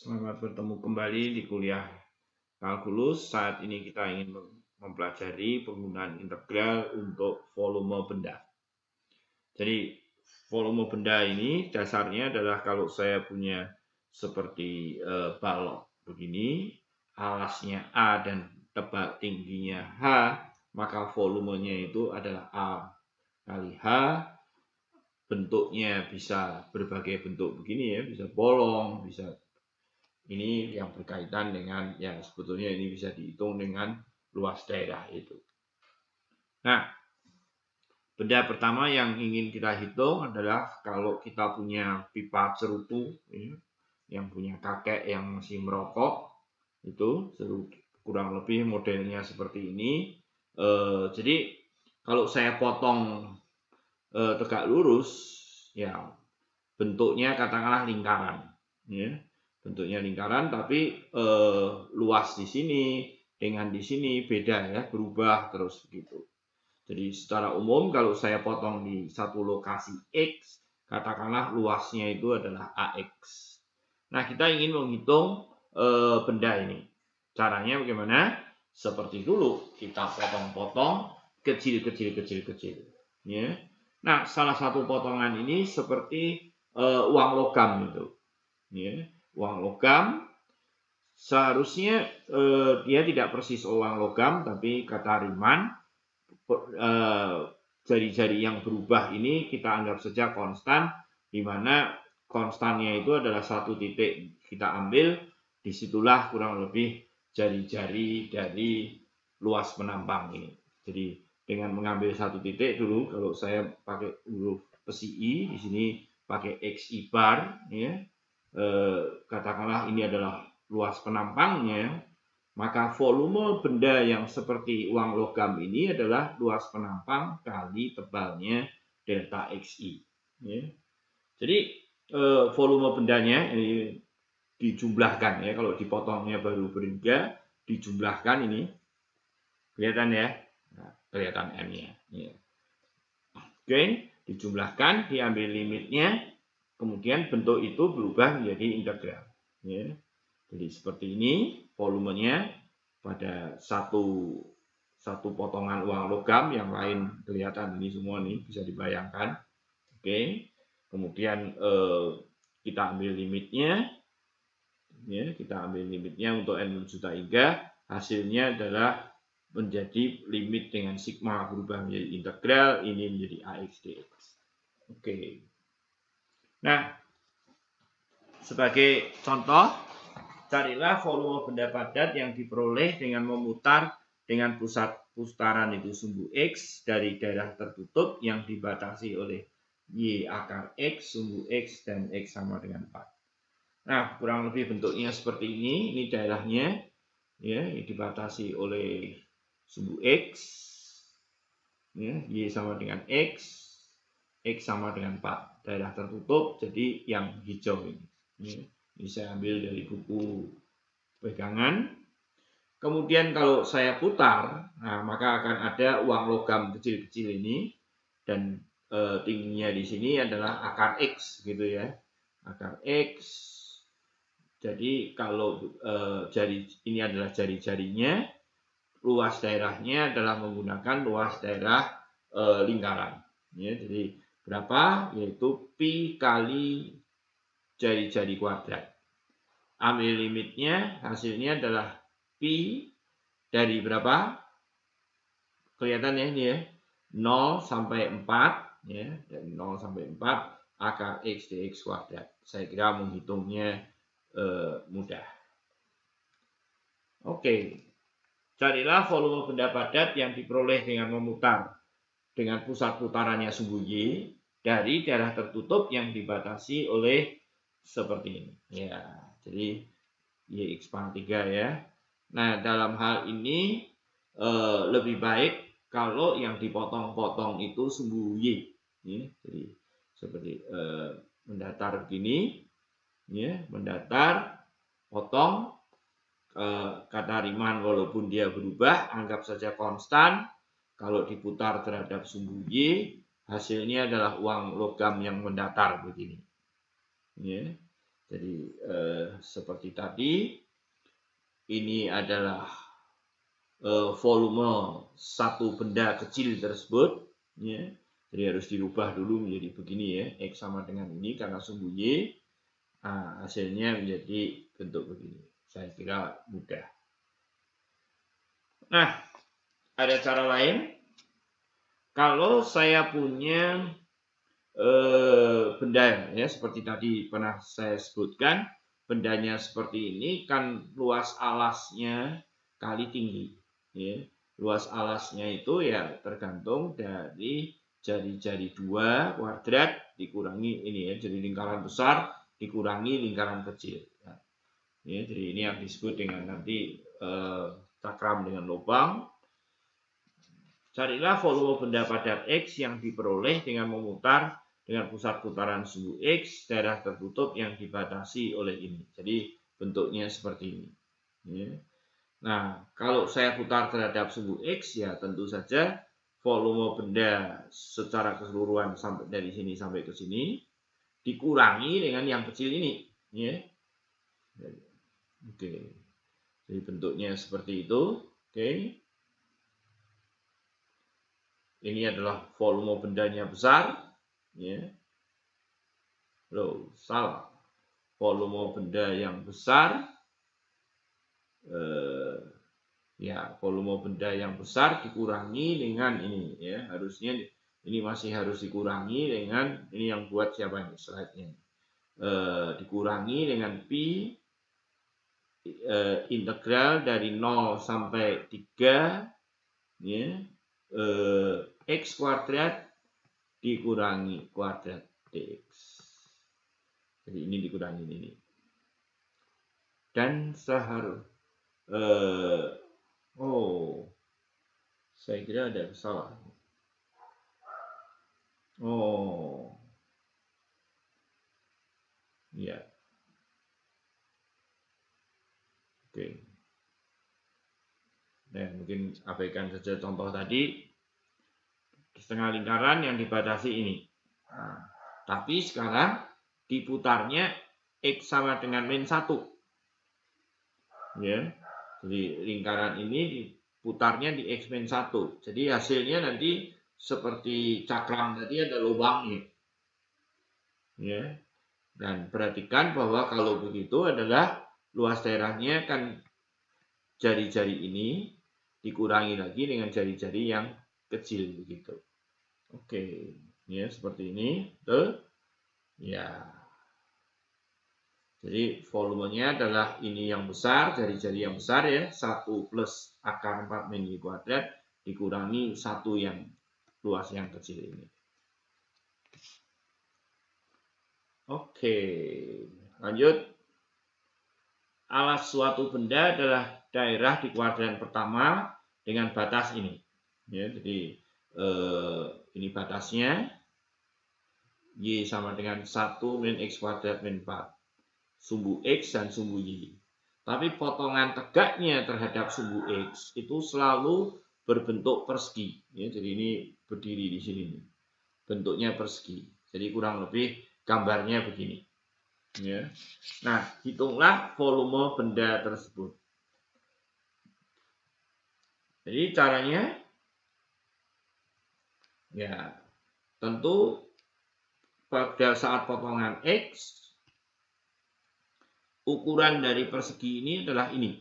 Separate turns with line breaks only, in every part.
Selamat bertemu kembali di kuliah kalkulus. Saat ini kita ingin mempelajari penggunaan integral untuk volume benda. Jadi volume benda ini dasarnya adalah kalau saya punya seperti balok begini, alasnya A dan tebal tingginya H, maka volumenya itu adalah A kali H. Bentuknya bisa berbagai bentuk begini ya, bisa bolong, bisa ini yang berkaitan dengan yang sebetulnya ini bisa dihitung dengan luas daerah itu. Nah, benda pertama yang ingin kita hitung adalah kalau kita punya pipa cerutu, ya, yang punya kakek yang masih merokok, itu kurang lebih modelnya seperti ini. Jadi kalau saya potong tegak lurus, ya bentuknya katakanlah lingkaran, ya. Bentuknya lingkaran tapi luas di sini dengan di sini beda ya, berubah terus begitu. Jadi secara umum kalau saya potong di satu lokasi X, katakanlah luasnya itu adalah AX. Nah, kita ingin menghitung benda ini. Caranya bagaimana? Seperti dulu, kita potong-potong kecil. Ya. Nah, salah satu potongan ini seperti uang logam itu. Ya. Uang logam seharusnya dia tidak persis uang logam, tapi kata Riemann jari-jari yang berubah ini kita anggap saja konstan, di mana konstannya itu adalah satu titik kita ambil, disitulah kurang lebih jari-jari dari luas penampang ini. Jadi dengan mengambil satu titik dulu, kalau saya pakai huruf pesi I, di sini pakai XI bar, ya, katakanlah ini adalah luas penampangnya, maka volume benda yang seperti uang logam ini adalah luas penampang kali tebalnya delta XI. Ya. Jadi volume bendanya ini dijumlahkan ya, kalau dipotongnya baru bertiga, dijumlahkan ini, kelihatan ya, nah, kelihatan M-nya. Ya. Oke, dijumlahkan, diambil limitnya, kemudian bentuk itu berubah menjadi integral. Ya. Jadi seperti ini volumenya pada satu potongan uang logam, yang lain kelihatan ini semua nih, bisa dibayangkan. Oke, kemudian kita ambil limitnya, ya, kita ambil limitnya untuk n juta hingga hasilnya adalah menjadi limit dengan sigma berubah menjadi integral, ini menjadi AX dx. Oke. Nah, sebagai contoh, carilah volume benda padat yang diperoleh dengan memutar dengan pusat putaran itu sumbu X dari daerah tertutup yang dibatasi oleh Y akar X, sumbu X, dan X sama dengan 4. Nah, kurang lebih bentuknya seperti ini daerahnya, ya, dibatasi oleh sumbu X, ya, Y sama dengan X sama dengan 4. Daerah tertutup, jadi yang hijau ini. Ya. Ini saya ambil dari buku pegangan. Kemudian kalau saya putar, nah, maka akan ada uang logam kecil-kecil ini, dan tingginya di sini adalah akar X gitu ya, akar X. Jadi kalau ini adalah jari-jarinya, luas daerahnya adalah menggunakan luas daerah lingkaran. Ya, jadi berapa? Yaitu pi kali jari-jari kuadrat. Ambil limitnya, hasilnya adalah pi dari berapa? Kelihatan ya ini ya, 0 sampai 4, ya, dari 0 sampai 4 akar X dx kuadrat. Saya kira menghitungnya mudah. Oke, carilah volume benda padat yang diperoleh dengan memutar dengan pusat putarannya sumbu Y dari daerah tertutup yang dibatasi oleh seperti ini. Ya, jadi YX pangkat 3 ya. Nah, dalam hal ini lebih baik kalau yang dipotong-potong itu sumbu Y. Ya, jadi seperti mendatar begini, ya, mendatar, potong, kata Riemann walaupun dia berubah, anggap saja konstan. Kalau diputar terhadap sumbu Y, hasilnya adalah uang logam yang mendatar begini. Ya. Jadi seperti tadi, ini adalah volume satu benda kecil tersebut, ya. Jadi harus dirubah dulu menjadi begini ya, X sama dengan ini karena sumbu Y. Nah, hasilnya menjadi bentuk begini. Saya kira mudah. Nah, ada cara lain. Kalau saya punya benda ya seperti tadi pernah saya sebutkan, bendanya seperti ini kan luas alasnya kali tinggi, ya. Luas alasnya itu ya tergantung dari jari-jari 2 kuadrat dikurangi ini ya, jadi lingkaran besar dikurangi lingkaran kecil. Ya, jadi ini yang disebut dengan nanti cakram dengan lubang. Carilah volume benda padat X yang diperoleh dengan memutar dengan pusat putaran sumbu X daerah tertutup yang dibatasi oleh ini. Jadi bentuknya seperti ini. Ya. Nah, kalau saya putar terhadap sumbu X ya tentu saja volume benda secara keseluruhan sampai dari sini sampai ke sini dikurangi dengan yang kecil ini. Ya. Oke. Jadi bentuknya seperti itu. Oke. Ini adalah volume bendanya besar, ya. Loh, salah. Volume benda yang besar, ya volume benda yang besar dikurangi dengan ini, ya. Harusnya ini masih harus dikurangi dengan ini yang buat siapa ini slide-nya. Dikurangi dengan pi integral dari 0 sampai 3, ya. X kuadrat dikurangi kuadrat dx. Jadi ini dikurangi ini. Dan saya kira ada kesalahan. Ya. Oke. Nah, mungkin abaikan saja contoh tadi. Setengah lingkaran yang dibatasi ini. Nah, tapi sekarang diputarnya X sama dengan min 1. Ya. Jadi lingkaran ini diputarnya di X min 1. Jadi hasilnya nanti seperti cakram tadi ada lubangnya. Ya. Dan perhatikan bahwa kalau begitu adalah luas daerahnya kan jari-jari ini dikurangi lagi dengan jari-jari yang kecil begitu. Oke, ya seperti ini, betul? Ya. Jadi volumenya adalah ini yang besar, jari-jari yang besar ya, 1 plus akar 4 min Y kuadrat dikurangi 1 yang luas yang kecil ini. Oke, lanjut. Alas suatu benda adalah daerah di kuadran pertama dengan batas ini. Ya, jadi ini batasnya Y sama dengan 1 min X kuadrat min 4. Sumbu X dan sumbu Y. Tapi potongan tegaknya terhadap sumbu X itu selalu berbentuk persegi. Ya, jadi ini berdiri di sini. Bentuknya persegi. Jadi kurang lebih gambarnya begini. Ya. Nah, hitunglah volume benda tersebut. Jadi caranya, ya tentu pada saat potongan X, ukuran dari persegi ini adalah ini.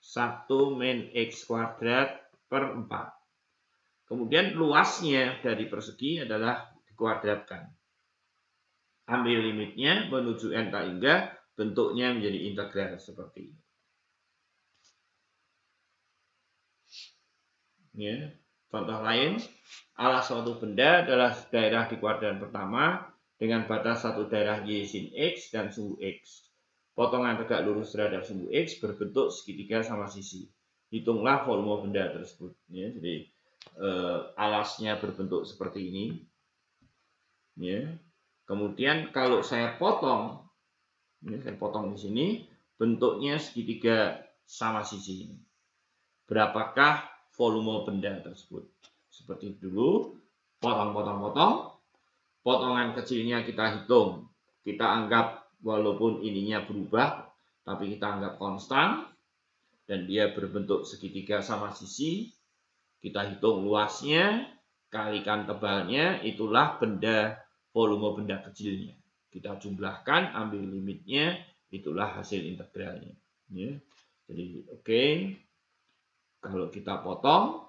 1 min X kuadrat per 4. Kemudian luasnya dari persegi adalah dikuadratkan. Ambil limitnya menuju n tak hingga bentuknya menjadi integral seperti ini. Ya. Contoh lain, alas suatu benda adalah daerah di kuadran pertama dengan batas satu daerah Y sin X dan sumbu X. Potongan tegak lurus terhadap sumbu X berbentuk segitiga sama sisi. Hitunglah volume benda tersebut. Ya, jadi alasnya berbentuk seperti ini. Ya. Kemudian kalau saya potong, ini saya potong di sini, bentuknya segitiga sama sisi. Berapakah volume benda tersebut? Seperti dulu, potong-potong-potong, potongan kecilnya kita hitung kita anggap walaupun ininya berubah, tapi kita anggap konstan, dan dia berbentuk segitiga sama sisi, kita hitung luasnya, kalikan tebalnya, itulah volume benda kecilnya. Kita jumlahkan, ambil limitnya, itulah hasil integralnya. Ya. Jadi oke. Kalau kita potong,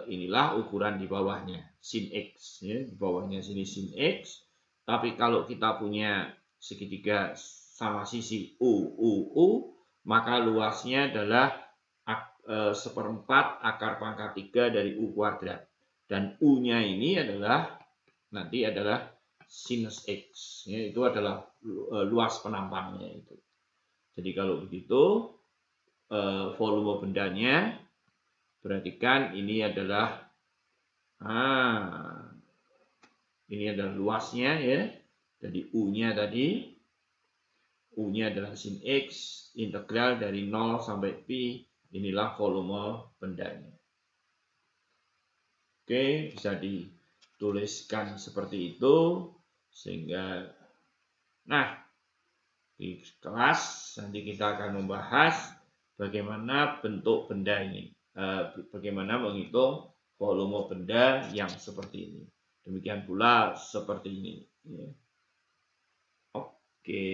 inilah ukuran di bawahnya, sin X. Ya. Di bawahnya sini sin X. Tapi kalau kita punya segitiga sama sisi U, maka luasnya adalah seperempat akar pangkat 3 dari U kuadrat. Dan U-nya ini adalah nanti adalah sinus X. Ya, itu adalah luas penampangnya itu. Jadi kalau begitu, volume bendanya, perhatikan ini adalah luasnya ya. Jadi U-nya adalah sin X, integral dari 0 sampai pi, inilah volume bendanya. Oke, bisa dituliskan seperti itu, sehingga di kelas nanti kita akan membahas bagaimana bentuk benda ini, bagaimana menghitung volume benda yang seperti ini. Demikian pula seperti ini. Oke.